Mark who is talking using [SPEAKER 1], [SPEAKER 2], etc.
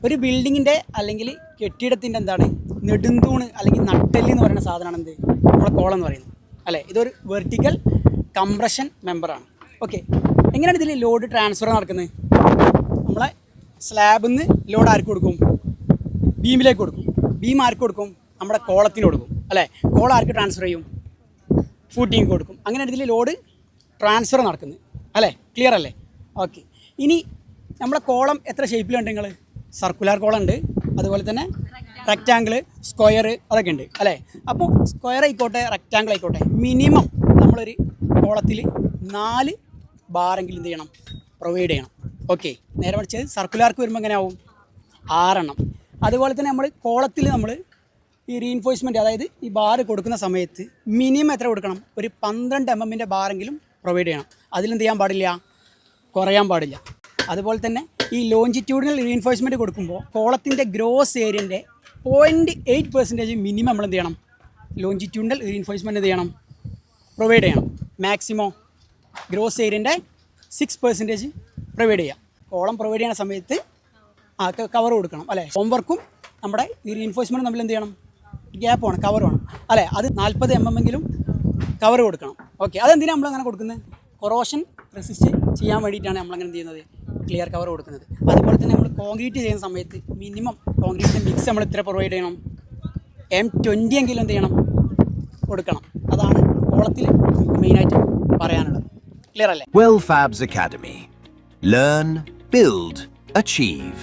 [SPEAKER 1] ഒരു ബിൽഡിങ്ങിൻ്റെ അല്ലെങ്കിൽ കെട്ടിടത്തിൻ്റെ എന്താണ് നെടുന്തൂണ് അല്ലെങ്കിൽ നട്ടെല്ല് എന്ന് പറയുന്ന സാധനമാണ് എന്ത് നമ്മളെ കോളം എന്ന് പറയുന്നത് അല്ലേ. ഇതൊരു വെർട്ടിക്കൽ കംപ്രഷൻ മെമ്പറാണ്. ഓക്കെ, എങ്ങനെയാണ് ഇതിൽ ലോഡ് ട്രാൻസ്ഫർ നടക്കുന്നത്? നമ്മളെ സ്ലാബിൽ നിന്ന് ലോഡ് ആർക്ക് കൊടുക്കും? ബീമിലേക്ക് കൊടുക്കും. ബീം ആർക്ക് കൊടുക്കും? നമ്മുടെ കോളത്തിന് കൊടുക്കും അല്ലേ. കോളം ആർക്ക് ട്രാൻസ്ഫർ ചെയ്യും? ഫൂട്ടിങ് കൊടുക്കും. അങ്ങനെയാണ് ഇതിൽ ലോഡ് ട്രാൻസ്ഫർ നടക്കുന്നത് അല്ലേ. ക്ലിയർ അല്ലേ? ഓക്കെ, ഇനി നമ്മളെ കോളം എത്ര ഷേപ്പിലുണ്ട്? നിങ്ങൾ സർക്കുലർ കോളം ഉണ്ട്, അതുപോലെ തന്നെ റെക്റ്റാങ്കിൾ, സ്ക്വയർ അതൊക്കെ ഉണ്ട് അല്ലേ. അപ്പോൾ സ്ക്വയർ ആയിക്കോട്ടെ റെക്റ്റാങ്കിൾ ആയിക്കോട്ടെ, മിനിമം നമ്മളൊരു കോളത്തിൽ 4 ബാറെങ്കിലും എന്ത് ചെയ്യണം? പ്രൊവൈഡ് ചെയ്യണം. ഓക്കെ, നേരെ മറിച്ച് സർക്കുലാർക്ക് വരുമ്പോൾ എങ്ങനെ ആവും? 6 എണ്ണം. അതുപോലെ തന്നെ നമ്മൾ കോളത്തിൽ നമ്മൾ ഈ റീഇൻഫോഴ്സ്മെൻറ്റ്, അതായത് ഈ ബാർ കൊടുക്കുന്ന സമയത്ത് മിനിമം എത്ര കൊടുക്കണം? ഒരു 12 mm ബാറെങ്കിലും പ്രൊവൈഡ് ചെയ്യണം. അതിലെന്ത് ചെയ്യാൻ പാടില്ല? കുറയാൻ പാടില്ല. അതുപോലെ തന്നെ ഈ ലോഞ്ചിറ്റ്യൂഡിനൽ റീഇൻഫോഴ്സ്മെൻറ്റ് കൊടുക്കുമ്പോൾ കോളത്തിൻ്റെ ഗ്രോസ് ഏരിയൻ്റെ 0.8% മിനിമം നമ്മൾ എന്ത് ചെയ്യണം? ലോഞ്ചിറ്റ്യൂഡിനൽ റീഇൻഫോഴ്സ്മെൻറ്റ് എന്ത് ചെയ്യണം? പ്രൊവൈഡ് ചെയ്യണം. മാക്സിമം ഗ്രോസ് ഏരിയൻ്റെ 6% പ്രൊവൈഡ് ചെയ്യാം. കോളം പ്രൊവൈഡ് ചെയ്യുന്ന സമയത്ത് കവർ കൊടുക്കണം അല്ലേ. ഹോംവർക്കും നമ്മുടെ ഈ റീഇൻഫോഴ്സ്മെൻറ്റ് നമ്മൾ എന്ത് ചെയ്യണം? ഗ്യാപ്പ് വേണം, കവർ വേണം അല്ലേ. അത് 40 mm കവർ കൊടുക്കണം. ഓക്കെ, അതെന്തിനാണ് നമ്മളങ്ങനെ കൊടുക്കുന്നത്? കൊറോഷൻ റെസിസ്റ്റ് ചെയ്യാൻ വേണ്ടിയിട്ടാണ് നമ്മളങ്ങനെ എന്ത് ചെയ്യുന്നത്? ക്ലിയർ കവർ കൊടുക്കുന്നത്. അതുപോലെ തന്നെ നമ്മൾ കോൺക്രീറ്റ് ചെയ്യുന്ന സമയത്ത് മിനിമം കോൺക്രീറ്റിൻ്റെ മിക്സ് നമ്മൾ ഇത്ര പ്രൊവൈഡ് ചെയ്യണം? M20 എങ്കിലും എന്ത് ചെയ്യണം? കൊടുക്കണം. അതാണ് കോളത്തിൽ നമുക്ക് മെയിനായിട്ട് പറയാനുള്ളത്. ക്ലിയർ അല്ലേ?
[SPEAKER 2] Well Fabs Academy. Learn, build, achieve.